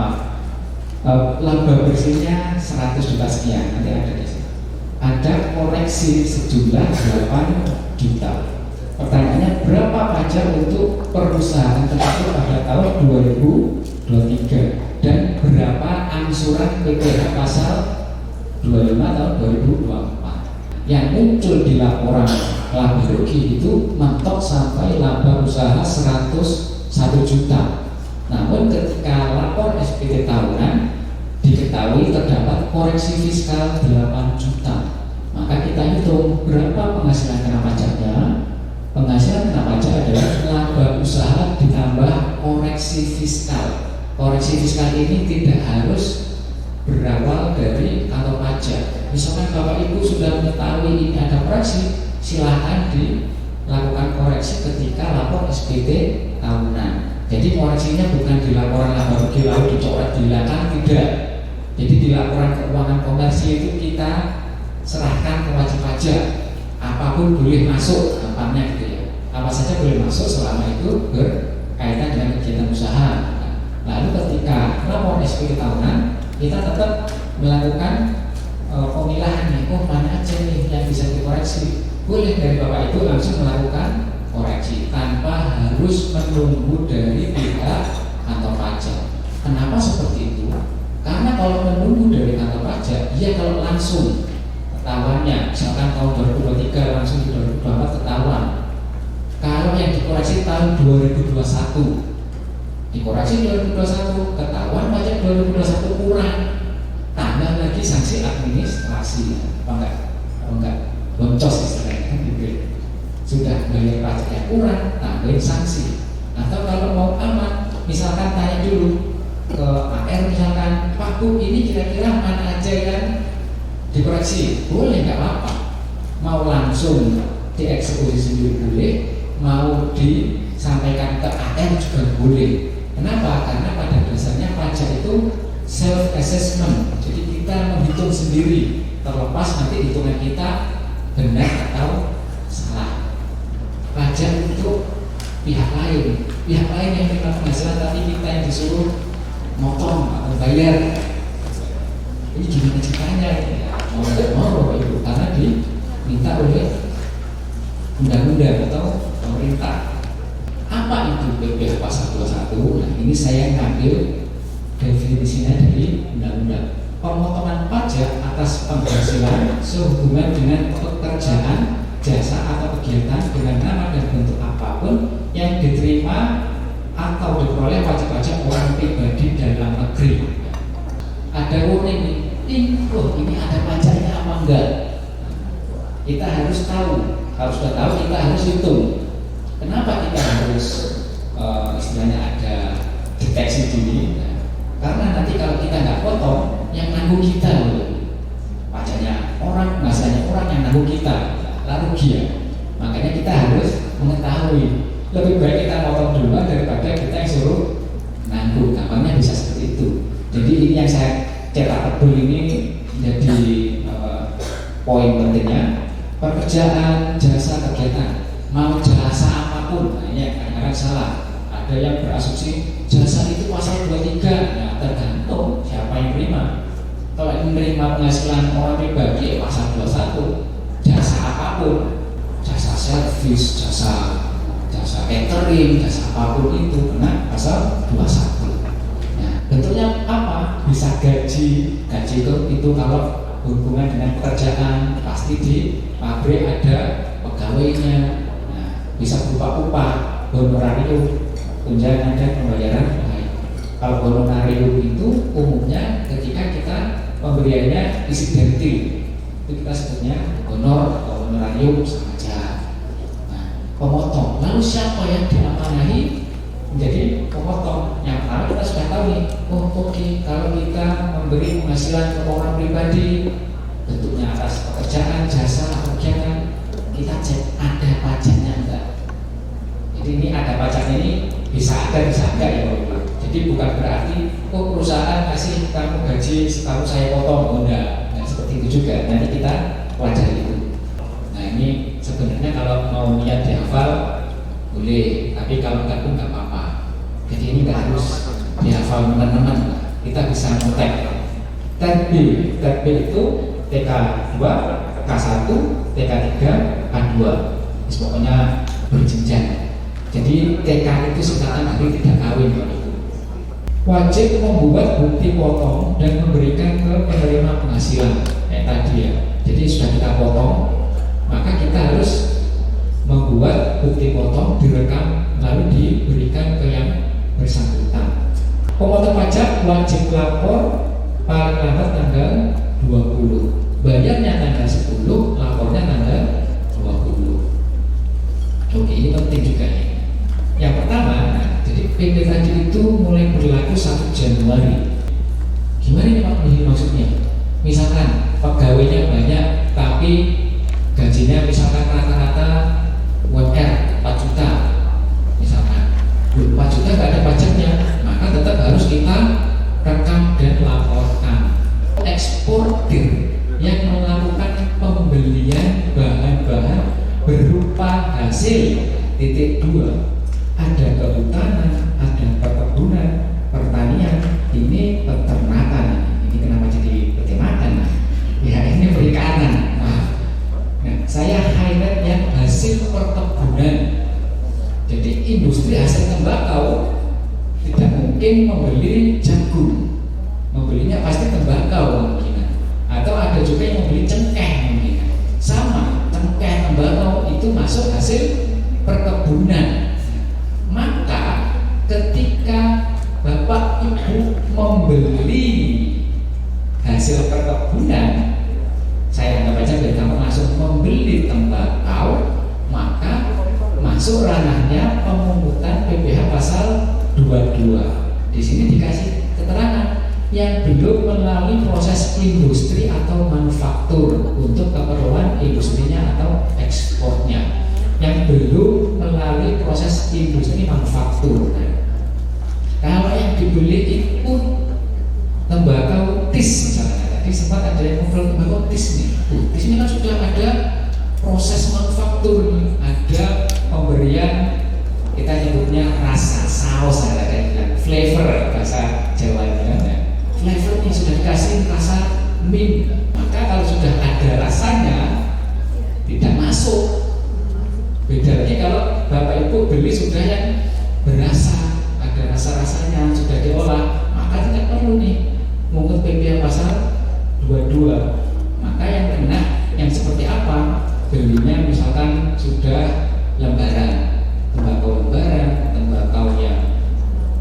laba bersihnya 100 juta sekian. Nanti ada di sini. Ada koreksi sejumlah 8 juta. Pertanyaannya berapa pajak untuk perusahaan tersebut pada tahun 2023 dan berapa angsuran PPh pasal 25 tahun 2024. Yang muncul di laporan laba rugi itu mentok sampai laba usaha 101 juta. Namun ketika lapor SPT tahunan diketahui terdapat koreksi fiskal 8 juta, maka kita hitung berapa penghasilan kena pajaknya. Penghasilan kena pajak adalah laba usaha ditambah koreksi fiskal. Koreksi fiskal ini tidak harus berawal dari kantor pajak. Misalkan Bapak Ibu sudah mengetahui ini ada koreksi, silahkan dilakukan koreksi ketika lapor SPT tahunan. Jadi koreksinya bukan di laporan laba rugi lalu dicoret di belakang, tidak. Jadi di laporan keuangan komersil itu kita serahkan ke wajib pajak, apapun boleh masuk gampangnya gitu ya. apa saja boleh masuk selama itu berkaitan dengan kegiatan usaha. Lalu ketika lapor SPT tahunan, kita tetap melakukan pemilahan nih, mana aja nih yang bisa dikoreksi. Boleh dari Bapak Ibu langsung melakukan koreksi tanpa harus menunggu dari pihak kantor pajak. Kenapa seperti itu? Karena kalau menunggu dari kantor pajak, dia kalau langsung ketahuannya, misalkan tahun 2023 langsung di 2024 ketahuan. Kalau yang dikoreksi tahun 2021, dikoreksi 2021, ketahuan pajak 2021 kurang, tambah lagi sanksi administrasi, apa enggak, boncos istilahnya kan gitu. Sudah bayar pajak yang kurang, tambahin sanksi. Atau kalau mau aman, misalkan tanya dulu ke AR misalkan, Pak Bu, ini kira-kira mana aja yang dikoreksi? Boleh, nggak apa-apa. Mau langsung dieksekusi sendiri boleh, mau disampaikan ke AR juga boleh. Kenapa? Karena pada dasarnya pajak itu self assessment. Jadi kita menghitung sendiri, terlepas nanti hitungan kita benar atau salah. Pajak itu pihak lain yang menerima penghasilan, tapi kita yang disuruh motong atau bayar. Ini gimana ceritanya? Mau nggak mau Bapak Ibu, karena diminta oleh undang-undang atau pemerintah. Apa itu PPh pasal 21? Nah, ini saya ngambil definisinya dari undang-undang. Pemotongan pajak atas penghasilan sehubungan dengan pekerjaan, jasa atau kegiatan dengan nama dan bentuk apapun yang diterima atau diperoleh wajib-pajak orang pribadi dalam negeri. Ada warning ini ada pajaknya apa enggak? Kita harus tahu. Kalau sudah tahu kita harus hitung. Kenapa kita harus istilahnya ada deteksi dini? Karena nanti kalau kita nggak potong, yang nanggung kita loh. Pajaknya orang, penghasilannya orang yang nanggung kita, lalu dia. Makanya kita harus mengetahui. Lebih baik kita potong duluan daripada kita yang suruh nanggung. Gampangnya bisa seperti itu. Jadi ini yang saya cetak tebel ini menjadi poin pentingnya. Pekerjaan, jasa, kegiatan, mau jasa apapun, nah ini kadang-kadang salah. Ada yang berasumsi jasa itu pasal 23, nah tergantung siapa yang menerima. Kalau yang menerima penghasilan orang pribadi pasal 21, jasa apapun, jasa servis, jasa catering, jasa apapun itu kena pasal 21. Nah, bentuknya apa? Bisa gaji itu kalau hubungan dengan pekerjaan, pasti di pabrik ada pegawainya. Nah, bisa berupa upah, honorarium, tunjangan dan pembayaran lain. Kalau honorarium itu umumnya ketika kita pemberiannya insidentil, itu kita sebutnya honor atau honorarium sama aja. Nah, pemotong. Lalu siapa yang diamanahi menjadi pemotong? Yang pertama kita sudah tahu nih. Oke, kalau kita memberi penghasilan ke orang pribadi, bentuknya atas pekerjaan, jasa, kegiatan, kita cek ada pajaknya enggak. Jadi ini ada pajaknya ini bisa ada, bisa enggak ya Bapak. Jadi bukan berarti perusahaan kasih kamu gaji setahun saya potong, enggak seperti itu juga. Nanti kita pelajari itu. Nah ini sebenarnya kalau mau niat dihafal boleh, tapi kalau enggak pun enggak apa-apa. Jadi ini enggak harus dihafal teman-teman. Kita bisa ngetek. Tab B itu TK2, K1, TK3, K2. Pokoknya berjenjang. Jadi TK itu singkatan dari tidak kawin. Wajib membuat bukti potong dan memberikan ke penerima penghasilan. Tadi ya. Jadi sudah kita potong, maka kita harus membuat bukti potong, direkam, lalu diberikan ke yang bersangkutan. Pemotong pajak wajib lapor paling lambat tanggal 20. Bayarnya tanggal 10, lapornya tanggal 20. Oke, ini penting juga ya. Yang pertama, jadi PP tadi itu mulai berlaku 1 Januari. Gimana ini Pak maksudnya? Misalkan pegawainya banyak tapi gajinya misalkan rata-rata UMR 4 juta misalkan. 4 juta nggak ada pajaknya, maka tetap harus kita rekam dan laporkan. Eksportir yang melakukan pembelian bahan-bahan berupa hasil Titik 2, ada kehutanan, ada perkebunan, pertanian, ini peternakan. Ini kenapa jadi peternakan? Ya ini perikanan. Nah, saya highlight yang hasil perkebunan. Jadi industri hasil tembakau tidak mungkin membeli jagung, membelinya pasti tembakau mungkin. Atau ada juga yang membeli cengkeh mungkin. Sama, cengkeh tembakau itu masuk hasil perkebunan. Maka ketika Bapak Ibu membeli hasil perkebunan, saya anggap aja biar kamu langsung membeli tembakau, maka masuk ranahnya pemungutan PPh pasal 22. Di sini dikasih keterangan yang belum melalui proses industri atau manufaktur untuk keperluan industrinya atau ekspornya, yang belum melalui proses industri manufaktur. Kalau yang dibeli itu tembakau tis misalnya, tadi sempat ada yang ngobrol tembakau tis nih. Di sini kan sudah ada proses manufaktur nih, ada pemberian, kita nyebutnya rasa saus, ada kayak flavor bahasa Jawa kan ya. Flavornya sudah dikasih rasa mint, maka kalau sudah ada rasanya tidak masuk. Beda lagi kalau Bapak Ibu beli sudah yang berasa, ada rasa-rasanya, sudah diolah, maka tidak perlu nih mungut PPh pasal 22. Maka yang kena yang seperti apa? Belinya misalkan sudah lembaran, tembakau lembaran, tembakau yang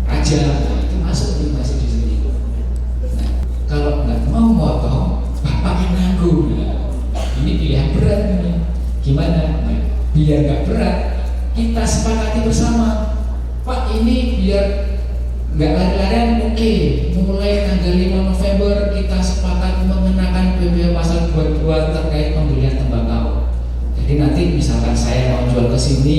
aja, nah itu masuk nih, masih di sini. Nah, kalau nggak mau motong, Bapak yang nanggung. Nah, ini pilihan berat nih. Gimana? Nah, biar nggak berat, kita sepakati bersama. Pak, ini biar nggak lari-larian, oke. Mulai tanggal 5 November kita sepakat mengenakan PPh pasal 22 terkait pembelian tembakau. Jadi nanti misalkan saya mau jual ke sini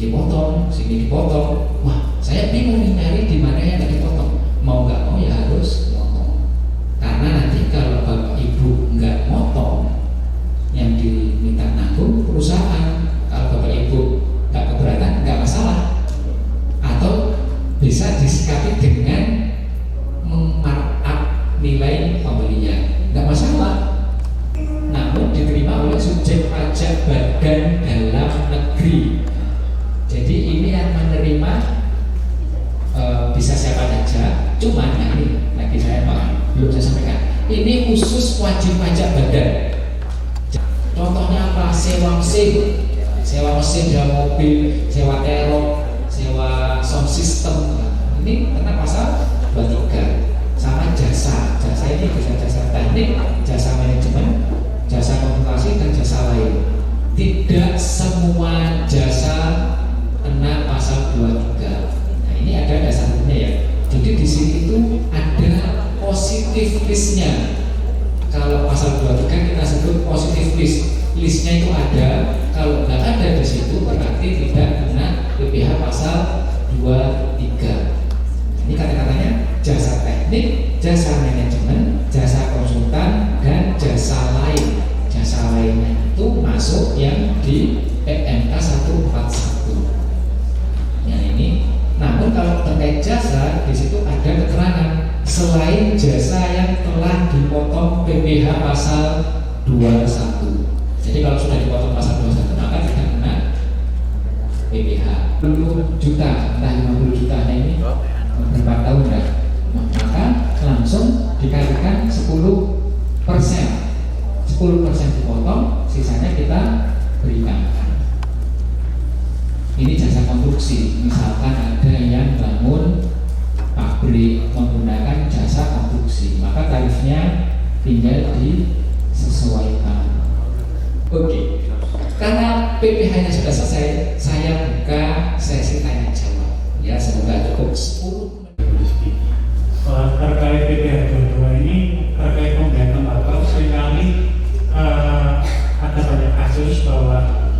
dipotong, sini dipotong. Wah, saya bingung nih nyari di mana yang nggak dipotong. Mau nggak mau ya harus motong. Karena nanti kalau Bapak Ibu nggak motong, yang diminta nanggung perusahaan. Kalau Bapak Ibu nggak keberatan, nggak masalah. Atau bisa disikapi dengan memarkup nilai pembelinya, nggak masalah. Namun diterima oleh subjek pajak badan dalam negeri. Jadi ini yang menerima bisa siapa saja. Cuman ini lagi saya belum saya sampaikan. Ini khusus wajib pajak badan. Contohnya apa? Sewa mesin, sewa mobil, sewa terok, sewa sound system. Ini kena pasal 23. Sama jasa ini bisa jasa teknik, jasa manajemen, jasa konsultasi, dan jasa lain. Tidak semua jasa kena pasal 23. Nah, ini ada dasar hukumnya ya. Jadi di sini itu ada positif listnya. Kalau pasal 23 kita sebut positif list. Listnya itu ada. Kalau nggak ada di situ berarti tidak kena PPh pasal 23. Ini kata-katanya jasa teknik, jasa manajemen, jasa konsultan, dan jasa lain. Jasa lainnya itu masuk yang di PMK 141. Ya ini. Namun kalau terkait jasa di situ ada keterangan selain jasa yang telah dipotong PPh pasal 21. Jadi kalau sudah dipotong pasal 21 maka tidak kena PPh. 10 juta, entah 50 juta, nah ini berapa tahun dah, maka langsung dikalikan 10%. 10% dipotong, sisanya kita berikan. Ini jasa konstruksi, misalkan ada yang bangun pabrik menggunakan jasa konstruksi, maka tarifnya tinggal disesuaikan. Oke, karena PPh-nya sudah selesai, saya buka sesi tanya jawab. Ya, semoga cukup 10 menit. Terkait PPh 22 ini, terkait pembelian tembakau, seringkali ada banyak kasus bahwa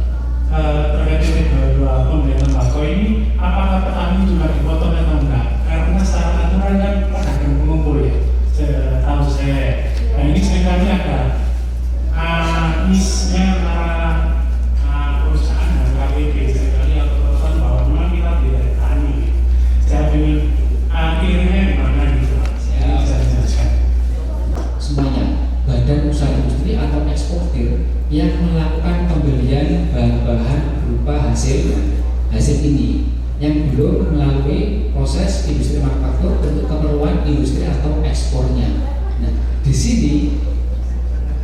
terkait PPh 22 pembelian tembakau ini, apakah petani juga dipotong atau enggak? Karena secara aturan kan pedagang pengumpul ya, setahu saya. Nah ini seringkali ada misnya antara perusahaan dan KPP, seringkali atau atau eksportir yang melakukan pembelian bahan-bahan berupa hasil ini yang belum melalui proses industri manufaktur untuk keperluan industri atau ekspornya. Nah, di sini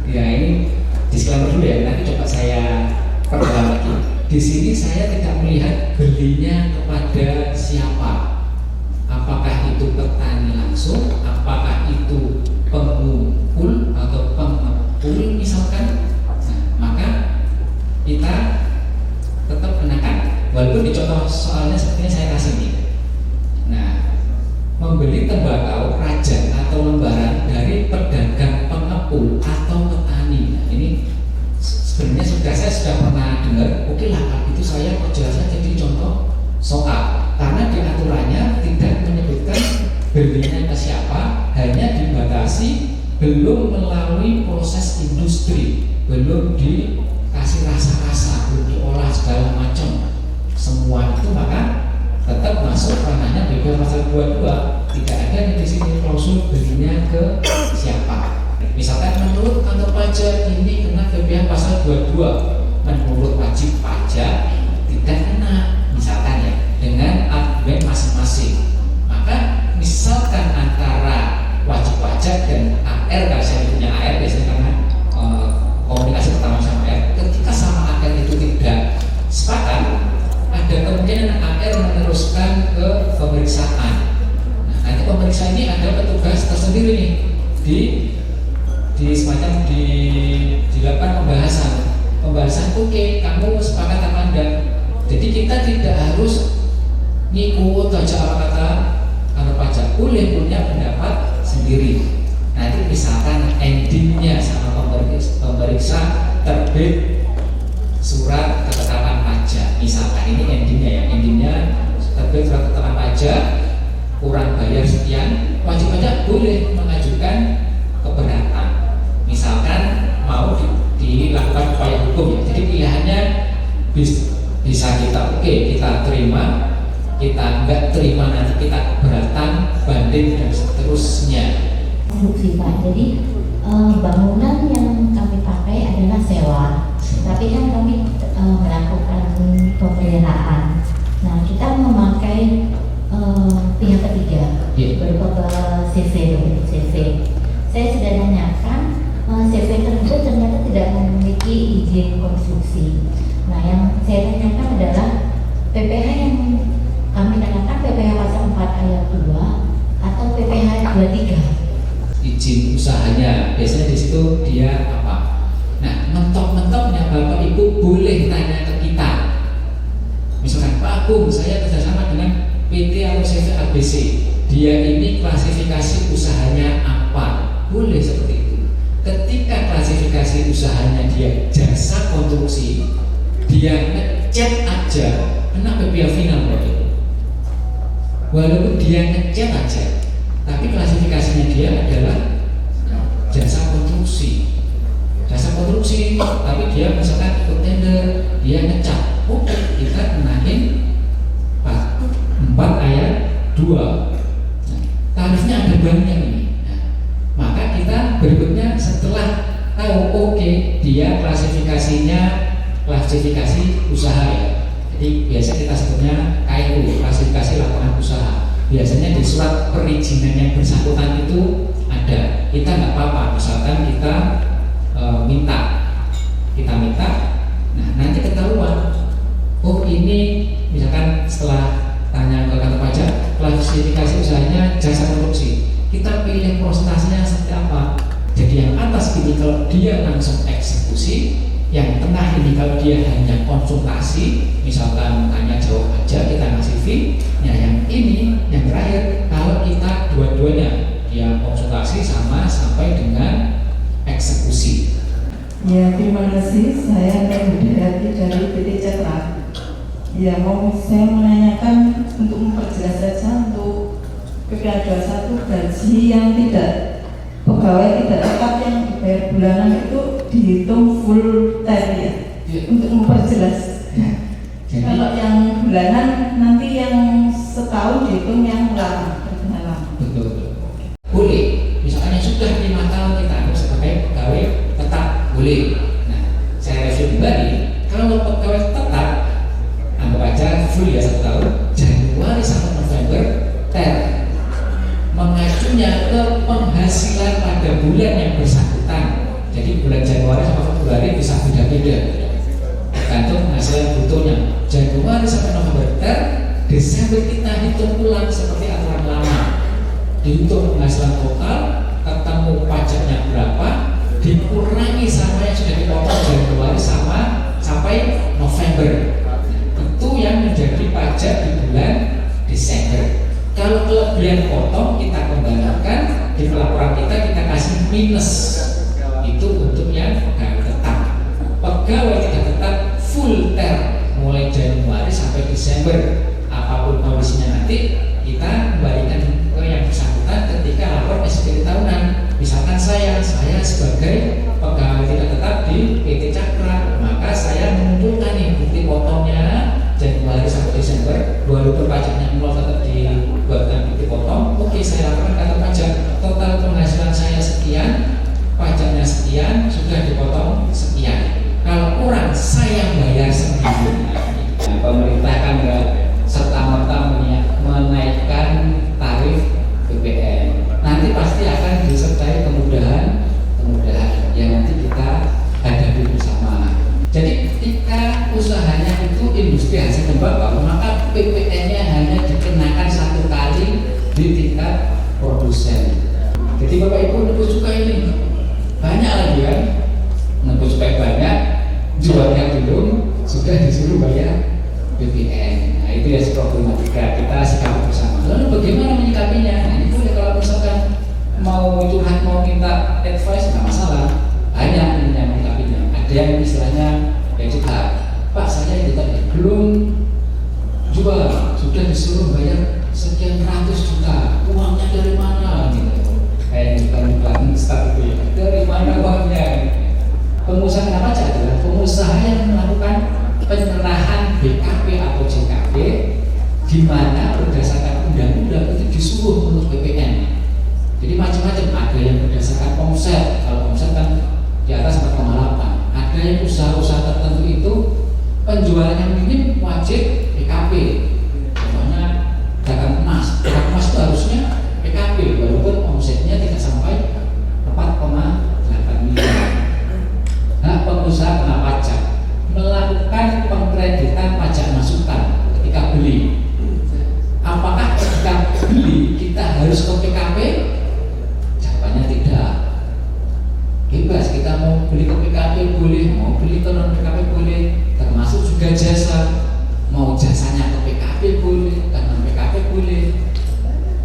ya ini disclaimer dulu ya, nanti coba saya perdalam lagi. Di sini saya tidak melihat belinya kepada siapa. Apakah itu petani langsung, apakah itu pengumpul atau pengepul misalkan. Nah, maka kita tetap menekan. Walaupun di contoh soalnya sepertinya saya kasih ini. Nah, membeli tembakau rajak atau lembaran dari pedagang pengepul atau petani. Nah, ini sebenarnya saya sudah pernah dengar. Oke lah, itu saya perjelaskan jadi contoh soal. Karena di aturannya tidak menyebutkan belinya ke siapa, hanya dibatasi belum melalui proses industri, belum dikasih rasa-rasa, belum diolah segala macam. Semua itu maka tetap masuk ranahnya BPH pasal 22. Tidak ada di sini klausul belinya ke siapa. Misalkan menurut kantor pajak ini kena BPH pasal 22, menurut wajib pajak tidak kena, misalkan ya, dengan argumen masing-masing. Maka misalkan antara wajib pajak dan AR, kalau saya punya AR biasanya karena komunikasi pertama sama AR, ketika sama AR itu tidak sepakat, ada kemungkinan AR meneruskan ke pemeriksaan. Nah, nanti pemeriksa ini ada petugas tersendiri nih di semacam dilakukan pembahasan. Oke, kamu sepakat apa enggak? Jadi kita tidak harus ngikut aja apa kata kantor pajak, boleh punya pendapat sendiri. Nanti misalkan endingnya sama pemeriksa terbit surat ketetapan pajak, misalkan ini endingnya terbit surat ketetapan pajak kurang bayar sekian, wajib pajak boleh mengajukan keberatan, misalkan mau dilakukan upaya hukum ya. Jadi pilihannya bisa kita kita terima, kita enggak terima, nanti kita keberatan, banding dan seterusnya. Bukti Pak, jadi bangunan yang kami pakai adalah sewa, tapi kan kami melakukan pemeliharaan. Nah, kita memakai pihak ketiga berupa ke CV. Saya sudah tanyakan, CV tersebut ternyata tidak memiliki izin konstruksi. Nah, yang saya tanyakan adalah PPH yang kami tanyakan PPH pasal 4 ayat 2 atau PPH 23. Izin usahanya biasanya di situ dia apa? Nah, mentok-mentoknya Bapak Ibu boleh tanya ke kita. Misalkan Pak Agung, saya kerjasama dengan PT atau CV ABC. Dia ini klasifikasi usahanya apa? Boleh seperti itu. Ketika klasifikasi usahanya dia jasa konstruksi, dia ngecat aja kena PPh final Bapak Ibu. Walaupun dia ngecat aja, tapi klasifikasinya dia adalah jasa konstruksi, tapi dia misalkan ikut tender, dia ngecat, oke, kita kenain 4 ayat 2. Nah, tarifnya ada banyak ini. Nah, maka kita berikutnya setelah tahu oke, dia klasifikasi usaha ya. Jadi biasa kita sebutnya KLU, klasifikasi lapangan usaha. Biasanya di surat perizinan yang bersangkutan itu ada. Kita nggak apa-apa, misalkan kita minta, nah nanti ketahuan, oh ini misalkan setelah tanya ke kantor pajak, klasifikasi usahanya jasa konstruksi, kita pilih prosentasenya seperti apa. Jadi yang atas ini kalau dia langsung eksekusi, yang tengah ini kalau dia hanya konsultasi, misalkan tanya jawab aja, kita ngasih fee. Nah yang ini, yang terakhir, kalau kita dua-duanya, dia konsultasi sama sampai dengan eksekusi. Ya, terima kasih. Saya Hidayati dari PT Cetra. Ya, saya menanyakan untuk memperjelas saja untuk PPh 21 gaji yang tidak, pegawai tidak tetap yang dibayar bulanan itu dihitung full time ya. Untuk memperjelas. Jadi, kalau yang bulanan nanti yang setahun dihitung yang lama. Betul. Boleh. Misalkan yang sudah 5 tahun kita harus sebagai pegawai tetap. boleh. Nah, saya review kembali, kalau pegawai tetap anggap aja full ya 1 tahun, Januari sampai November mengacunya ke penghasilan pada bulan yang bersangkutan. Jadi bulan Januari sampai Februari bisa beda-beda tergantung penghasilan brutonya. Januari sampai November Desember kita hitung ulang seperti aturan lama, dihitung penghasilan total, ketemu pajaknya berapa, dikurangi sama yang sudah dipotong Januari sampai November. Itu yang menjadi pajak di bulan Desember. Kalau kelebihan potong kita kembalikan di pelaporan kita kasih minus. Itu untuk yang pegawai tetap. Pegawai tidak tetap full term mulai Januari sampai Desember. Apapun kondisinya nanti kita kembalikan ke yang bersangkutan ketika lapor SPT tahunan. Misalkan saya sebagai pegawai tidak tetap di PT Cakra, maka saya mengumpulkan nih bukti potongnya Januari sampai Desember, walaupun pajaknya nol tetap dibuatkan bukti potong. Oke, saya laporkan ke kantor pajak, total penghasilan saya sekian, pajaknya sekian, sudah dipotong sekian. Kalau kurang saya bayar sendiri. Nah, pemerintah kan nggak serta-merta menaikkan tarif BBM. Nanti pasti akan disertai kemudahan yang nanti kita hadapi bersama. Jadi ketika usahanya itu industri hasil tembakau, maka PPN-nya hanya dikenakan 1 kali di tingkat produsen. Jadi Bapak Ibu nebus cukai ini banyak lagi kan, nebus cukai banyak, jualnya belum, sudah disuruh bayar BPN. Nah itu ya problematika kita sikapi bersama. Lalu bagaimana menyikapinya? Nah ini boleh kalau misalkan mau curhat, mau minta advice, nggak masalah. Banyak yang menyikapinya. Ada yang istilahnya yang curhat, Pak saya itu tadi belum jual, sudah disuruh bayar sekian ratus juta, uangnya dari mana? Gitu. Kayak bukan start itu ya. Dari mana uangnya? Pengusaha kenapa aja adalah pengusaha yang melakukan penyerahan BKP atau JKP di mana berdasarkan undang-undang itu disuruh untuk BPN. Jadi macam-macam, ada yang berdasarkan omset, kalau omset kan di atas 4,8. Ada yang usaha-usaha tertentu itu penjualan yang minim wajib BKP. Contohnya dagang emas itu harusnya BKP walaupun omsetnya tidak sampai 4,8 miliar. Nah, pengusaha kena pajak melakukan pengkreditan pajak masukan ketika beli. Apakah ketika beli kita harus ke PKP? Jawabannya tidak. Bebas, kita mau beli ke PKP boleh, mau beli ke non PKP boleh, termasuk juga jasa. Mau jasanya ke PKP boleh, ke non PKP boleh.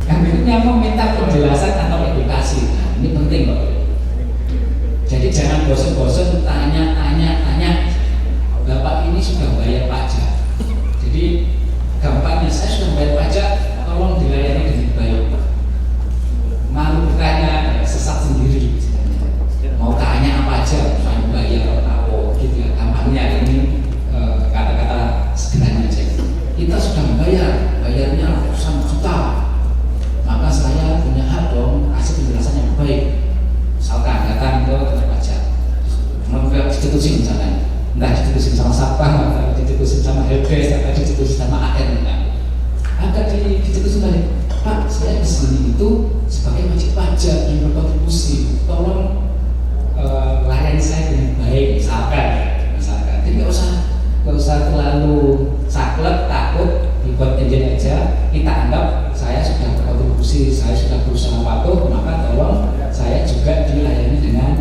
Yang berikutnya meminta penjelasan atau edukasi. Nah, ini penting Bapak. Jadi jangan bosan-bosan tanya. Bapak ini sudah bayar pajak. Jadi gampangnya saya sudah bayar pajak, tolong dilayani dengan baik. Malu bertanya, sesat sendiri. Mau tanya apa aja, misalnya bayar atau gitu ya. Gampangnya ini kata-kata sederhana aja. Kita sudah bayarnya ratusan juta. Maka saya punya hak dong kasih penjelasan yang baik. Misalkan datang ke kantor pajak, mau institusi misalnya, entah diterusin sama Sapang, atau diterusin sama Helpdesk, atau diterusin sama AN, agar diterusin balik. Pak, saya di sini itu sebagai wajib pajak yang berkontribusi, tolong layani saya dengan baik, misalkan. Jadi nggak usah terlalu saklek, takut dibuat janjian aja. Kita anggap saya sudah berkontribusi, saya sudah berusaha patuh, maka tolong saya juga dilayani dengan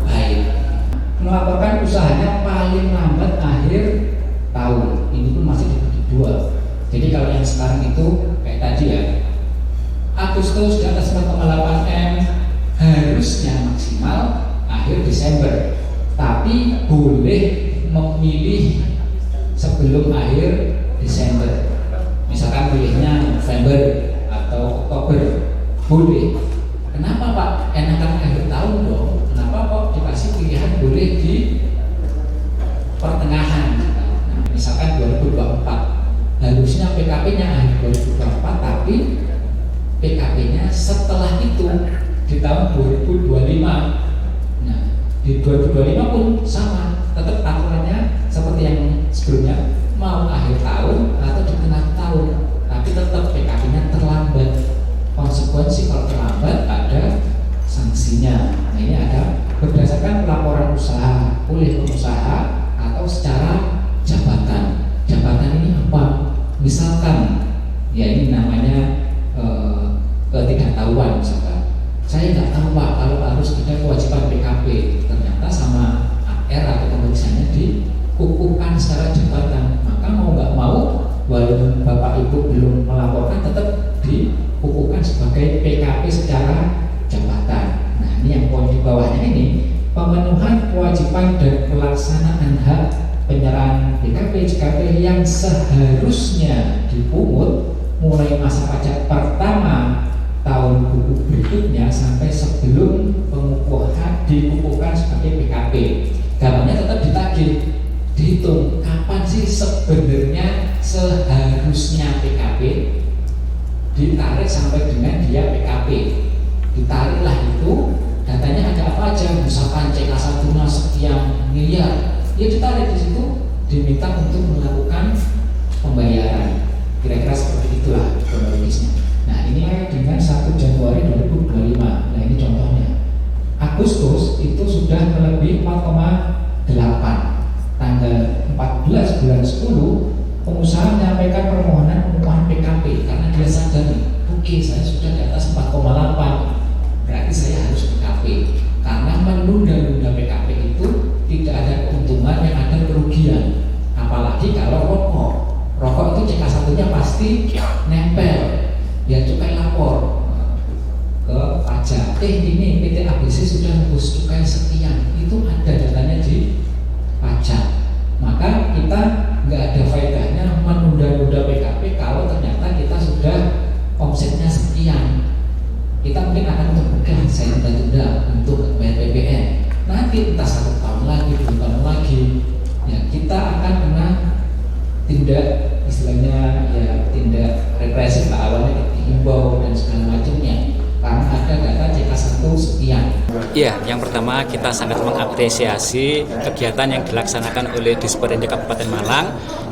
baik. Melaporkan usahanya paling lambat akhir tahun. Ini pun masih dibagi 2. Jadi kalau yang sekarang itu kayak tadi ya, Agustus di atas 4,8 M harusnya maksimal akhir Desember. Tapi boleh memilih sebelum akhir Desember. Misalkan pilihnya November atau Oktober, boleh. Kenapa Pak? Enakan akhir tahun dong. Kenapa kok dikasih pilihan boleh di pertengahan? Nah, misalkan 2024, harusnya PKP-nya akhir 2024, tapi PKP-nya setelah itu di tahun 2025. Nah, Di 2025 pun sama, tetap aturannya seperti yang sebelumnya, mau akhir tahun atau di tengah tahun, tapi tetap PKP-nya terlambat. Konsekuensi kalau terlambat ada sanksinya. Nah, ini ada berdasarkan laporan usaha oleh pengusaha atau secara jabatan. Jabatan ini apa? Misalkan, ya ini namanya ketidaktahuan misalkan. Saya nggak tahu Pak kalau harus ada kewajiban PKP, ternyata sama AR atau pemeriksanya dikukuhkan secara jabatan, maka mau nggak mau walaupun Bapak Ibu belum melaporkan tetap dikukuhkan sebagai PKP secara jabatan. Nah, ini yang poin di bawahnya ini, pemenuhan kewajiban dan pelaksanaan hak penyerahan BKP JKP yang seharusnya dipungut mulai masa pajak pertama tahun buku berikutnya sampai sebelum pengukuhan dikukuhkan sebagai PKP. Gambarnya tetap ditagih, dihitung kapan sih sebenarnya seharusnya PKP ditarik sampai dengan dia PKP. Ditariklah itu, datanya ada apa aja, misalkan CK1 sekian miliar, ya ditarik di situ, diminta untuk melakukan pembayaran. Kira-kira seperti itulah kronologisnya. Nah, ini dengan 1 Januari 2025. Nah, ini contohnya. Agustus itu sudah melebihi 4,8. Tanggal 14 bulan 10, pengusaha menyampaikan permohonan pengukuhan PKP karena dia sadari, oke, saya sudah di atas 4,8. Berarti saya harus PKP. Karena menunda-nunda PKP itu tidak ada keuntungan, yang ada kerugian. Apalagi kalau rokok. Rokok itu CK1-nya pasti nempel. Ya cukai lapor ke pajak. Ini PT ABC sudah nembus cukai sekian. Itu ada datanya di pajak. Maka kita nggak ada faedahnya menunda-nunda PKP kalau ternyata kita sudah omsetnya sekian. Kita mungkin akan terpegang, saya tunda-tunda untuk bayar PPN. Nanti entah 1 tahun lagi, 2 tahun lagi, ya kita akan kena tindak, istilahnya ya tindak represif lah, awalnya dihimbau dan segala macamnya karena ada data CK1 sekian. Iya, yang pertama kita sangat mengapresiasi kegiatan yang dilaksanakan oleh Disperindak Kabupaten Malang,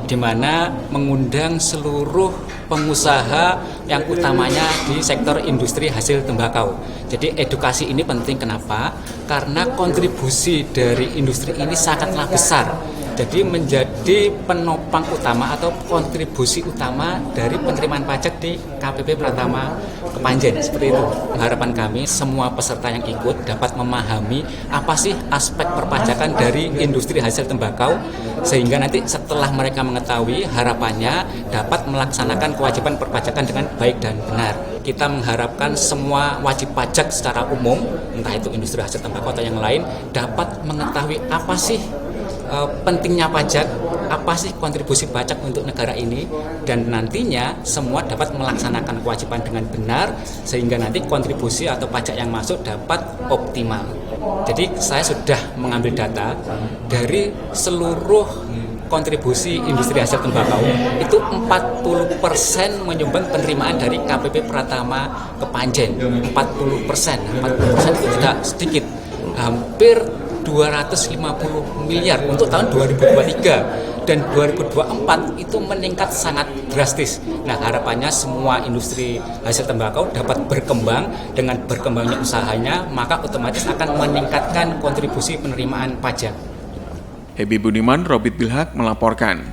di mana mengundang seluruh pengusaha yang utamanya di sektor industri hasil tembakau. Jadi edukasi ini penting, kenapa? Karena kontribusi dari industri ini sangatlah besar. Jadi menjadi penopang utama atau kontribusi utama dari penerimaan pajak di KPP Pratama Kepanjen. Seperti itu. Harapan kami semua peserta yang ikut dapat memahami apa sih aspek perpajakan dari industri hasil tembakau, sehingga nanti setelah mereka mengetahui, harapannya dapat melaksanakan kewajiban perpajakan dengan baik dan benar. Kita mengharapkan semua wajib pajak secara umum, entah itu industri hasil tembakau atau yang lain, dapat mengetahui apa sih pentingnya pajak, apa sih kontribusi pajak untuk negara ini, dan nantinya semua dapat melaksanakan kewajiban dengan benar sehingga nanti kontribusi atau pajak yang masuk dapat optimal. Jadi saya sudah mengambil data dari seluruh kontribusi industri hasil tembakau itu 40% menyumbang penerimaan dari KPP Pratama Kepanjen. 40% itu tidak sedikit, hampir 250 miliar untuk tahun 2023 dan 2024 itu meningkat sangat drastis. Nah, harapannya semua industri hasil tembakau dapat berkembang. Dengan berkembangnya usahanya, maka otomatis akan meningkatkan kontribusi penerimaan pajak. Hebi Budiman, Robit Bilhak melaporkan.